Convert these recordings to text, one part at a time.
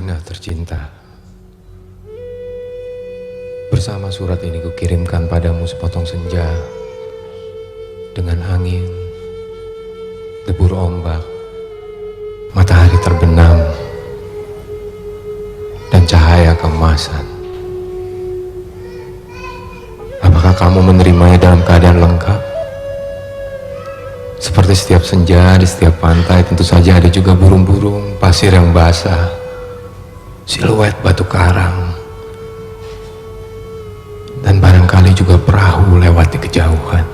Alina tercinta, bersama surat ini kukirimkan padamu sepotong senja dengan angin, debur ombak, matahari terbenam, dan cahaya keemasan. Apakah kamu menerimanya dalam keadaan lengkap? Seperti setiap senja di setiap pantai, tentu saja ada juga burung-burung, pasir yang basah, siluet batu karang, dan barangkali juga perahu lewat di kejauhan.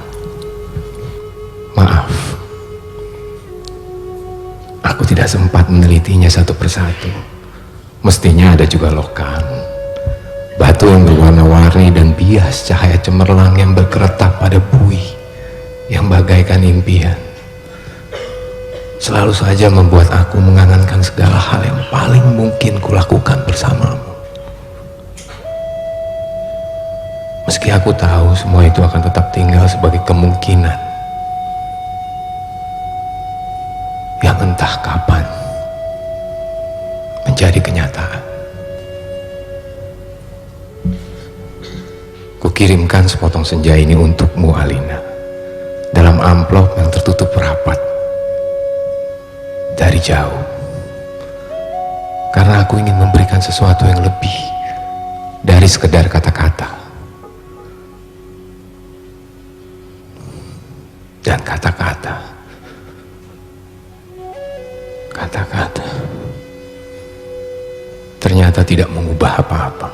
Maaf, aku tidak sempat menelitinya satu persatu. Mestinya ada juga lokan, batu yang berwarna-warni dan bias cahaya cemerlang yang berkeretap pada buih yang bagaikan impian. Selalu saja membuat aku mengangankan segala hal yang paling mungkin kulakukan bersamamu. Meski aku tahu semua itu akan tetap tinggal sebagai kemungkinan yang entah kapan menjadi kenyataan. Kukirimkan sepotong senja ini untukmu, Alina, dalam amplop yang tertutup rapat dari jauh, karena aku ingin memberikan sesuatu yang lebih dari sekedar kata-kata. Dan kata-kata ternyata tidak mengubah apa-apa.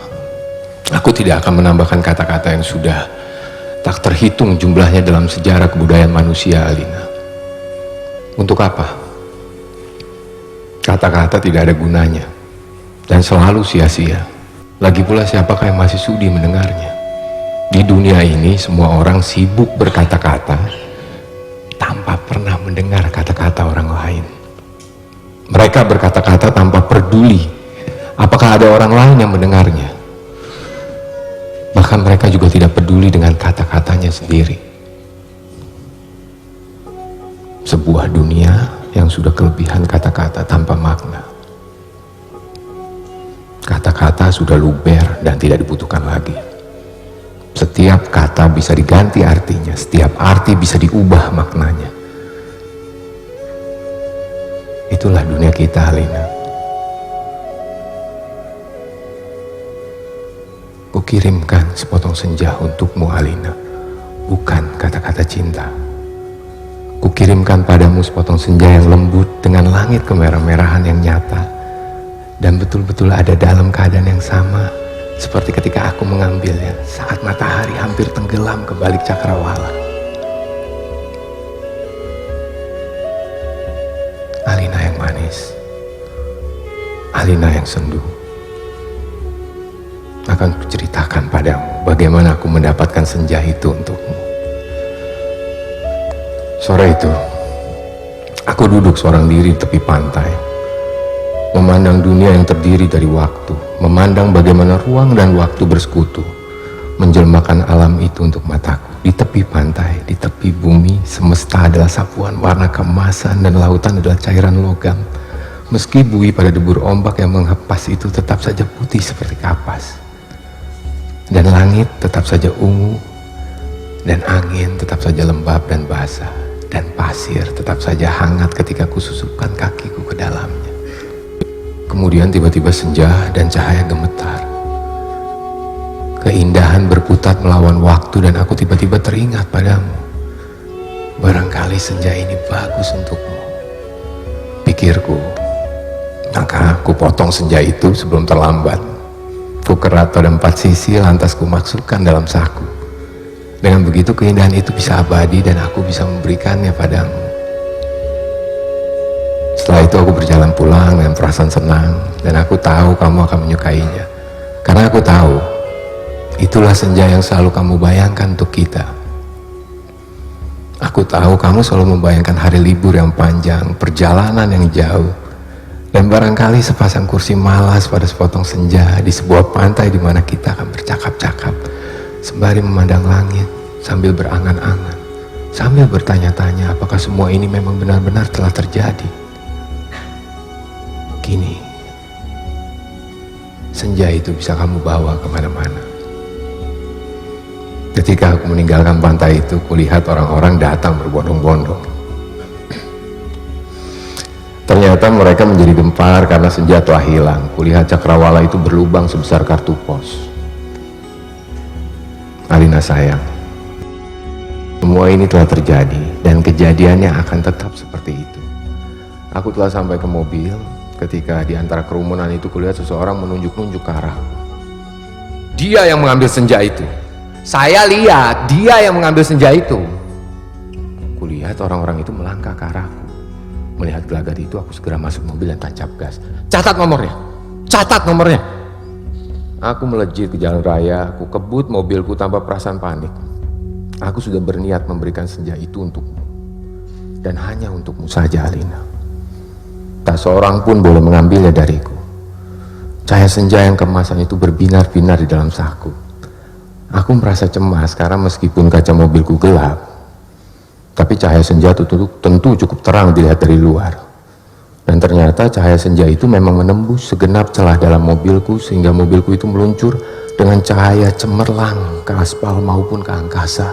Aku tidak akan menambahkan kata-kata yang sudah tak terhitung jumlahnya dalam sejarah kebudayaan manusia, Alina. Untuk apa? Kata-kata tidak ada gunanya dan selalu sia-sia. Lagi pula siapakah yang masih sudi mendengarnya? Di dunia ini semua orang sibuk berkata-kata tanpa pernah mendengar kata-kata orang lain. Mereka berkata-kata tanpa peduli apakah ada orang lain yang mendengarnya. Bahkan mereka juga tidak peduli dengan kata-katanya sendiri. Sebuah dunia yang sudah kelebihan kata-kata tanpa makna. Kata-kata sudah luber dan tidak dibutuhkan lagi. Setiap kata bisa diganti artinya, setiap arti bisa diubah maknanya. Itulah dunia kita, Alina. Kukirimkan sepotong senja untukmu, Alina, bukan kata-kata cinta. Kukirimkan padamu sepotong senja yang lembut dengan langit kemerah-merahan yang nyata dan betul-betul ada dalam keadaan yang sama seperti ketika aku mengambilnya saat matahari hampir tenggelam ke balik cakrawala. Alina yang manis, Alina yang sendu, akan kuceritakan padamu bagaimana aku mendapatkan senja itu untukmu. Sore itu, aku duduk seorang diri di tepi pantai, memandang dunia yang terdiri dari waktu, memandang bagaimana ruang dan waktu bersekutu, menjelmakan alam itu untuk mataku. Di tepi pantai, di tepi bumi, semesta adalah sapuan warna keemasan dan lautan adalah cairan logam. Meski buih pada debur ombak yang menghempas itu tetap saja putih seperti kapas, dan langit tetap saja ungu, dan angin tetap saja lembab dan basah, dan pasir tetap saja hangat ketika kususupkan kakiku ke dalamnya. Kemudian tiba-tiba senja dan cahaya gemetar. Keindahan berputar melawan waktu dan aku tiba-tiba teringat padamu. Barangkali senja ini bagus untukmu, pikirku. Maka aku potong senja itu sebelum terlambat. Ku kerat pada 4 sisi lantas ku masukkan dalam saku. Dengan begitu keindahan itu bisa abadi dan aku bisa memberikannya padamu. Setelah itu aku berjalan pulang dengan perasaan senang dan aku tahu kamu akan menyukainya. Karena aku tahu itulah senja yang selalu kamu bayangkan untuk kita. Aku tahu kamu selalu membayangkan hari libur yang panjang, perjalanan yang jauh, dan barangkali sepasang kursi malas pada sepotong senja di sebuah pantai di mana kita akan bercakap-cakap sembari memandang langit sambil berangan-angan, sambil bertanya-tanya apakah semua ini memang benar-benar telah terjadi. Kini senja itu bisa kamu bawa kemana-mana. Ketika aku meninggalkan pantai itu, kulihat orang-orang datang berbondong-bondong. Ternyata mereka menjadi gempar karena senja telah hilang. Kulihat cakrawala itu berlubang sebesar kartu pos. Alina sayang, semua ini telah terjadi dan kejadiannya akan tetap seperti itu. Aku telah sampai ke mobil. Ketika di antara kerumunan itu kulihat seseorang menunjuk-nunjuk ke arahku. Dia yang mengambil senja itu. Saya lihat dia yang mengambil senja itu. Kulihat orang-orang itu melangkah ke arahku. Melihat gelagat itu, aku segera masuk mobil dan tancap gas. Catat nomornya, catat nomornya. Aku melejit ke jalan raya. Aku kebut mobilku tanpa perasaan panik. Aku sudah berniat memberikan senja itu untukmu, dan hanya untukmu saja, Alina. Tak seorang pun boleh mengambilnya dariku. Cahaya senja yang kemasan itu berbinar-binar di dalam saku. Aku merasa cemas karena meskipun kaca mobilku gelap, tapi cahaya senja itu tentu cukup terang dilihat dari luar. Dan ternyata cahaya senja itu memang menembus segenap celah dalam mobilku, sehingga mobilku itu meluncur dengan cahaya cemerlang ke aspal maupun ke angkasa.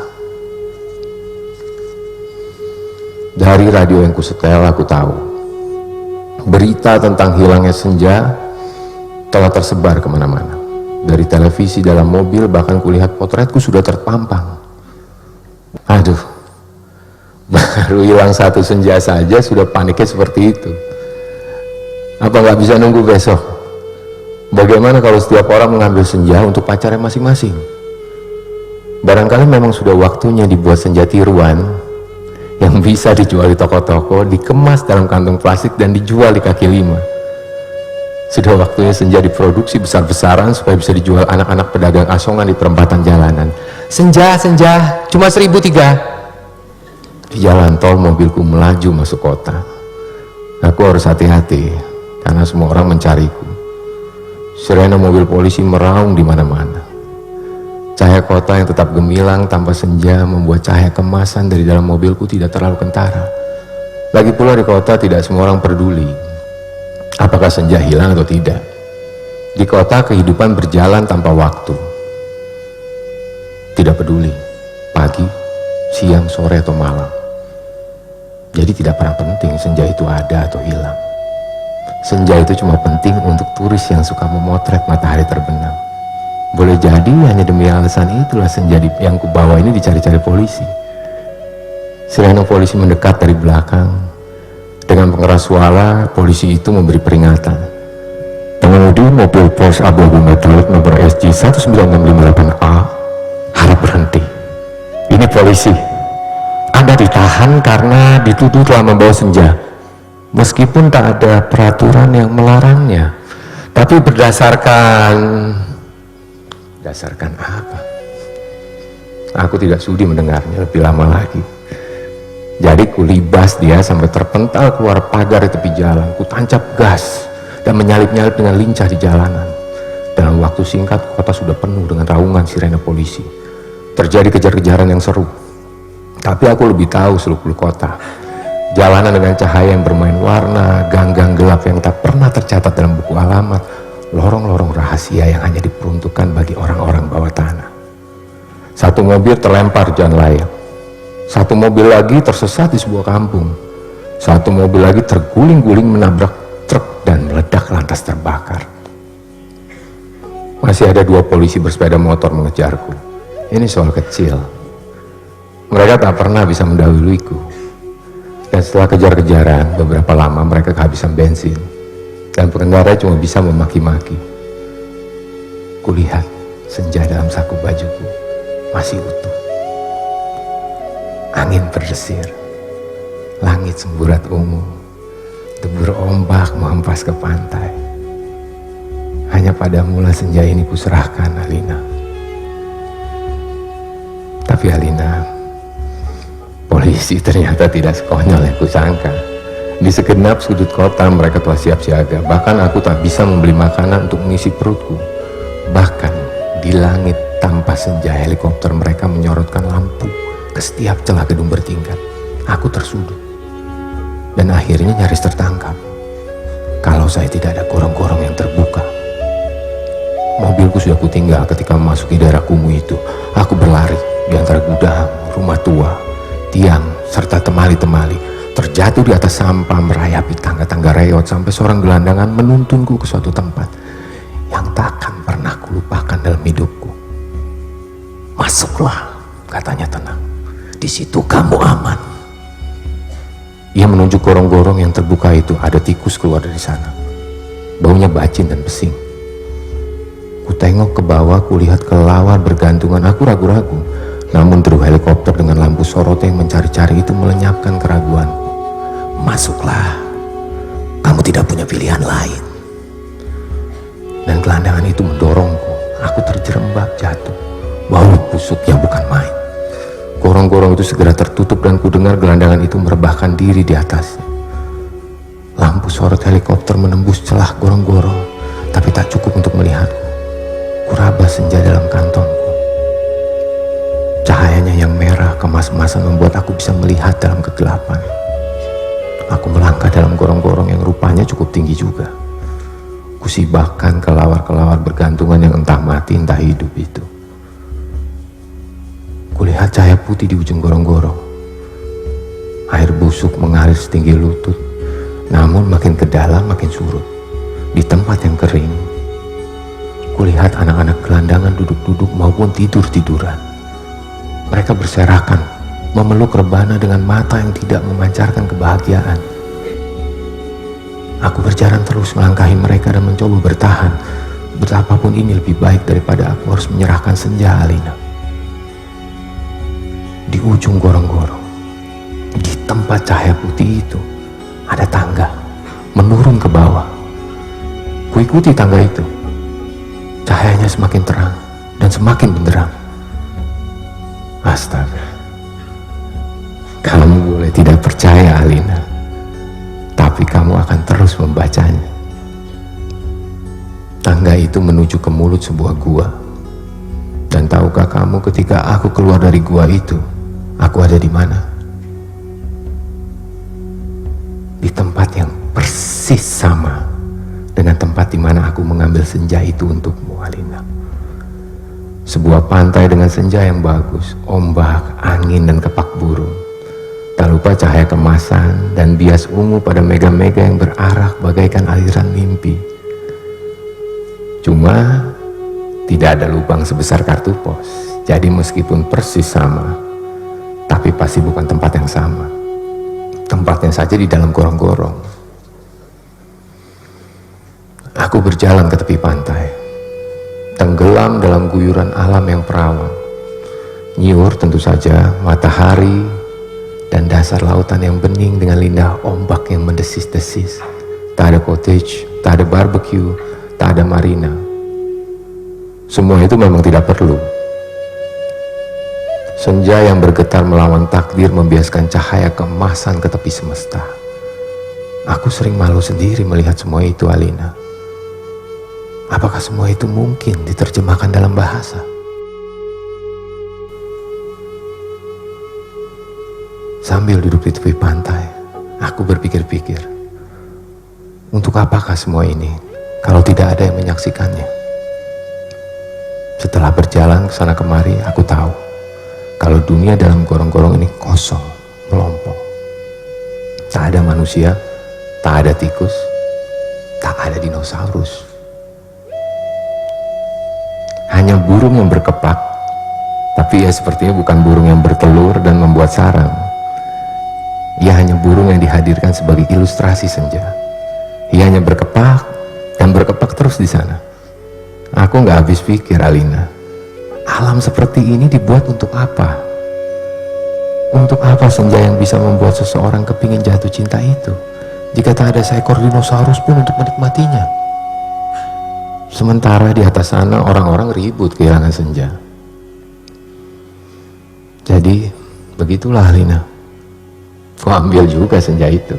Dari radio yang kusetel aku tahu berita tentang hilangnya senja telah tersebar kemana-mana. Dari televisi, dalam mobil, bahkan kulihat potretku sudah terpampang. Aduh, baru hilang satu senja saja sudah paniknya seperti itu. Apa nggak bisa nunggu besok? Bagaimana kalau setiap orang mengambil senja untuk pacarnya masing-masing? Barangkali memang sudah waktunya dibuat senja tiruan yang bisa dijual di toko-toko, dikemas dalam kantong plastik dan dijual di kaki lima. Sudah waktunya senja diproduksi besar-besaran supaya bisa dijual anak-anak pedagang asongan di perempatan jalanan. Senja, senja, cuma 1.003. Di jalan tol mobilku melaju masuk kota. Aku harus hati-hati karena semua orang mencariku. Sirene mobil polisi meraung di mana-mana. Cahaya kota yang tetap gemilang tanpa senja membuat cahaya kemasan dari dalam mobilku tidak terlalu kentara. Lagi pula di kota tidak semua orang peduli apakah senja hilang atau tidak. Di kota kehidupan berjalan tanpa waktu. Tidak peduli pagi, siang, sore atau malam. Jadi tidak pernah penting senja itu ada atau hilang. Senja itu cuma penting untuk turis yang suka memotret matahari terbenam. Boleh jadi hanya demi alasan itulah senja yang kubawa ini dicari-cari polisi. Sirene polisi mendekat dari belakang. Dengan pengeras suara, polisi itu memberi peringatan. Pengemudi mobil Porsche abu-abu Metallic nomor SG 19658A harap berhenti. Ini polisi. Anda ditahan karena dituduh telah membawa senja. Meskipun tak ada peraturan yang melarangnya, tapi berdasarkan apa? Aku tidak sudi mendengarnya lebih lama lagi. Jadi kulibas dia sampai terpental keluar pagar di tepi jalan. Kutancap gas dan menyalip-nyalip dengan lincah di jalanan. Dalam waktu singkat kota sudah penuh dengan raungan sirene polisi. Terjadi kejar-kejaran yang seru. Tapi aku lebih tahu seluk-beluk kota. Jalanan dengan cahaya yang bermain warna, gang-gang gelap yang tak pernah tercatat dalam buku alamat, lorong-lorong rahasia yang hanya diperuntukkan bagi orang-orang bawah tanah. Satu mobil terlempar jalan layang. Satu mobil lagi tersesat di sebuah kampung. Satu mobil lagi terguling-guling menabrak truk dan meledak lantas terbakar. Masih ada 2 polisi bersepeda motor mengejarku. Ini soal kecil. Mereka tak pernah bisa mendahuluiku. Dan setelah kejar-kejaran, beberapa lama mereka kehabisan bensin. Dan pengendara cuma bisa memaki-maki. Kulihat senja dalam saku bajuku masih utuh. Angin berdesir, langit semburat ungu, debur ombak menghempas ke pantai. Hanya padamulah senja ini kuserahkan, Alina. Tapi Alina, polisi ternyata tidak sekonyol yang kusangka. Di segenap sudut kota mereka telah siap siaga. Bahkan aku tak bisa membeli makanan untuk mengisi perutku. Bahkan di langit tanpa senja helikopter mereka menyorotkan lampu ke setiap celah gedung bertingkat. Aku tersudut dan akhirnya nyaris tertangkap kalau saya tidak ada gorong-gorong yang terbuka. Mobilku sudah kutinggal ketika memasuki daerah kumuh itu. Aku berlari di antara gudang, rumah tua, tiang, serta temali-temali, terjatuh di atas sampah, merayapi tangga-tangga reot sampai seorang gelandangan menuntunku ke suatu tempat yang takkan pernah kulupakan dalam hidupku. "Masuklah," katanya tenang. "Di situ kamu aman." Ia menunjuk gorong-gorong yang terbuka itu. Ada tikus keluar dari sana. Baunya bacin dan pesing. Ku tengok ke bawah, kulihat kelelawar bergantungan. Aku ragu-ragu, namun deru helikopter dengan lampu sorot yang mencari-cari itu melenyapkan keraguanku. "Masuklah, kamu tidak punya pilihan lain." Dan gelandangan itu mendorongku. Aku terjerembab jatuh. Bau busuknya bukan main. Gorong-gorong itu segera tertutup dan ku dengar gelandangan itu merebahkan diri di atasnya. Lampu sorot helikopter menembus celah gorong-gorong, tapi tak cukup untuk melihatku. Kuraba senja dalam kantongku. Cahayanya yang merah kemas-kemasan membuat aku bisa melihat dalam kegelapan. Aku melangkah dalam gorong-gorong yang rupanya cukup tinggi juga. Kusibakkan kelawar-kelawar bergantungan yang entah mati entah hidup itu. Kulihat cahaya putih di ujung gorong-gorong. Air busuk mengalir setinggi lutut, namun makin ke dalam makin surut. Di tempat yang kering, kulihat anak-anak gelandangan duduk-duduk maupun tidur-tiduran. Mereka berserakan, memeluk rebana dengan mata yang tidak memancarkan kebahagiaan. Aku berjalan terus melangkahi mereka dan mencoba bertahan. Betapapun ini lebih baik daripada aku harus menyerahkan senja Alina. Di ujung gorong-gorong, di tempat cahaya putih itu, ada tangga menurun ke bawah. Kuikuti tangga itu. Cahayanya semakin terang dan semakin benderang. Astaga, kamu boleh tidak percaya Alina, tapi kamu akan terus membacanya. Tangga itu menuju ke mulut sebuah gua. Dan tahukah kamu ketika aku keluar dari gua itu, aku ada di mana? Di tempat yang persis sama dengan tempat di mana aku mengambil senja itu untukmu, Alina. Sebuah pantai dengan senja yang bagus, ombak, angin, dan kepak burung. Tak lupa cahaya kemasan dan bias ungu pada mega-mega yang berarak bagaikan aliran mimpi. Cuma tidak ada lubang sebesar kartu pos. Jadi meskipun persis sama, tapi pasti bukan tempat yang sama. Tempatnya saja di dalam gorong-gorong. Aku berjalan ke tepi pantai, tenggelam dalam guyuran alam yang perawan. Nyiur tentu saja matahari dan dasar lautan yang bening dengan lidah ombak yang mendesis-desis. Tak ada cottage, tak ada barbecue, tak ada marina. Semua itu memang tidak perlu. Senja yang bergetar melawan takdir membiaskan cahaya keemasan ke tepi semesta. Aku sering malu sendiri melihat semua itu, Alina. Apakah semua itu mungkin diterjemahkan dalam bahasa? Sambil duduk di tepi pantai, aku berpikir-pikir, untuk apakah semua ini kalau tidak ada yang menyaksikannya? Setelah berjalan ke sana kemari, aku tahu kalau dunia dalam gorong-gorong ini kosong, melompong. Tak ada manusia, tak ada tikus, tak ada dinosaurus. Hanya burung yang berkepak, tapi ia sepertinya bukan burung yang bertelur dan membuat sarang. Ia hanya burung yang dihadirkan sebagai ilustrasi senja. Ia hanya berkepak dan berkepak terus di sana. Aku nggak habis pikir, Alina. Alam seperti ini dibuat untuk apa? Untuk apa senja yang bisa membuat seseorang kepingin jatuh cinta itu, jika tak ada seekor dinosaurus pun untuk menikmatinya? Sementara di atas sana orang-orang ribut kehilangan senja. Jadi begitulah, Alina. Ku ambil juga senja itu.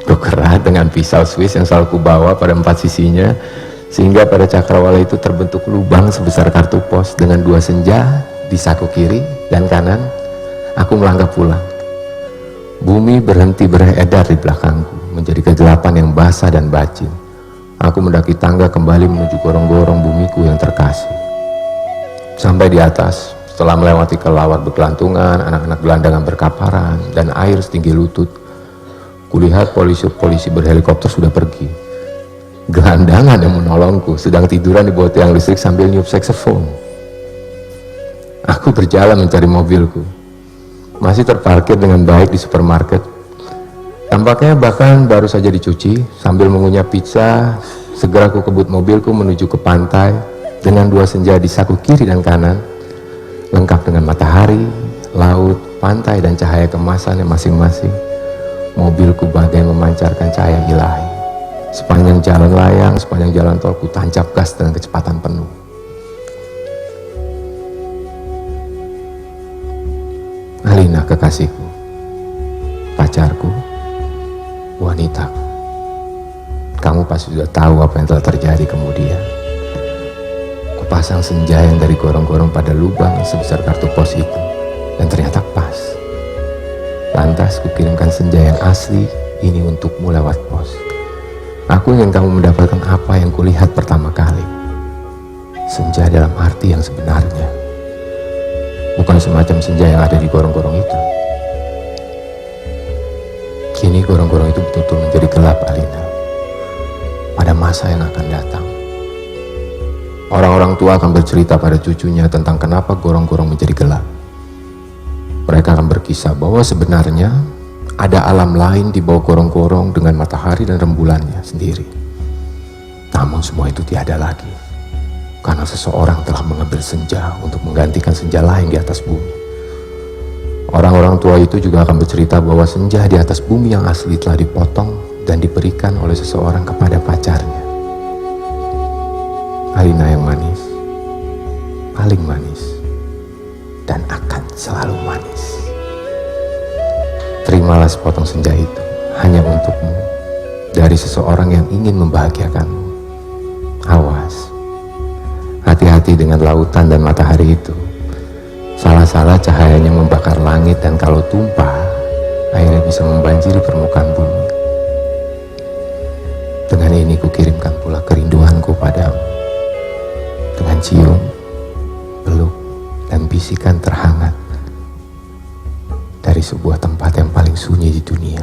Ku kerat dengan pisau Swiss yang selalu ku bawa pada 4 sisinya, sehingga pada cakrawala itu terbentuk lubang sebesar kartu pos. Dengan 2 senja di saku kiri dan kanan, aku melangkah pulang. Bumi berhenti beredar di belakangku, menjadi kegelapan yang basah dan bacin. Aku mendaki tangga kembali menuju gorong-gorong bumiku yang terkasih. Sampai di atas, setelah melewati kelawar berkelantungan, anak-anak gelandangan berkaparan, dan air setinggi lutut, kulihat polisi-polisi berhelikopter sudah pergi. Gelandangan yang menolongku sedang tiduran di bawah tiang listrik sambil niup saksofon. Aku berjalan mencari mobilku. Masih terparkir dengan baik di supermarket. Tampaknya bahkan baru saja dicuci. Sambil mengunyah pizza, segera ku kebut mobilku menuju ke pantai dengan dua senja di saku kiri dan kanan, lengkap dengan matahari, laut, pantai, dan cahaya kemasannya masing-masing. Mobilku bagai memancarkan cahaya ilahi. Sepanjang jalan layang, sepanjang jalan tol, ku tancap gas dengan kecepatan penuh. Alina, kekasihku, pacarku, wanitaku. Kamu pasti sudah tahu apa yang telah terjadi kemudian. Kupasang senja yang dari gorong-gorong pada lubang sebesar kartu pos itu, dan ternyata pas. Lantas kukirimkan senja yang asli ini untukmu lewat pos. Aku ingin kamu mendapatkan apa yang kulihat pertama kali. Senja dalam arti yang sebenarnya. Bukan semacam senja yang ada di gorong-gorong itu. Kini gorong-gorong itu betul-betul menjadi gelap, Alina. Pada masa yang akan datang, orang-orang tua akan bercerita pada cucunya tentang kenapa gorong-gorong menjadi gelap. Mereka akan berkisah bahwa sebenarnya ada alam lain di bawah gorong-gorong dengan matahari dan rembulannya sendiri. Namun semua itu tiada lagi, karena seseorang telah mengambil senja untuk menggantikan senja lain di atas bumi. Orang-orang tua itu juga akan bercerita bahwa senja di atas bumi yang asli telah dipotong dan diberikan oleh seseorang kepada pacarnya. Alina yang manis, paling manis, dan akan selalu manis. Terimalah sepotong senja itu hanya untukmu, dari seseorang yang ingin membahagiakanmu. Awas, hati-hati dengan lautan dan matahari itu. Salah-salah cahayanya membakar langit, dan kalau tumpah, airnya bisa membanjiri permukaan bumi. Dengan ini kukirimkan pula kerinduanku padamu, dengan cium, peluk, dan bisikan terhangat dari sebuah tempat yang paling sunyi di dunia.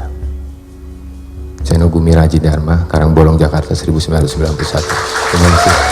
Seno Gumiraji Dharma, Karangbolong, Jakarta 1991. Terima kasih.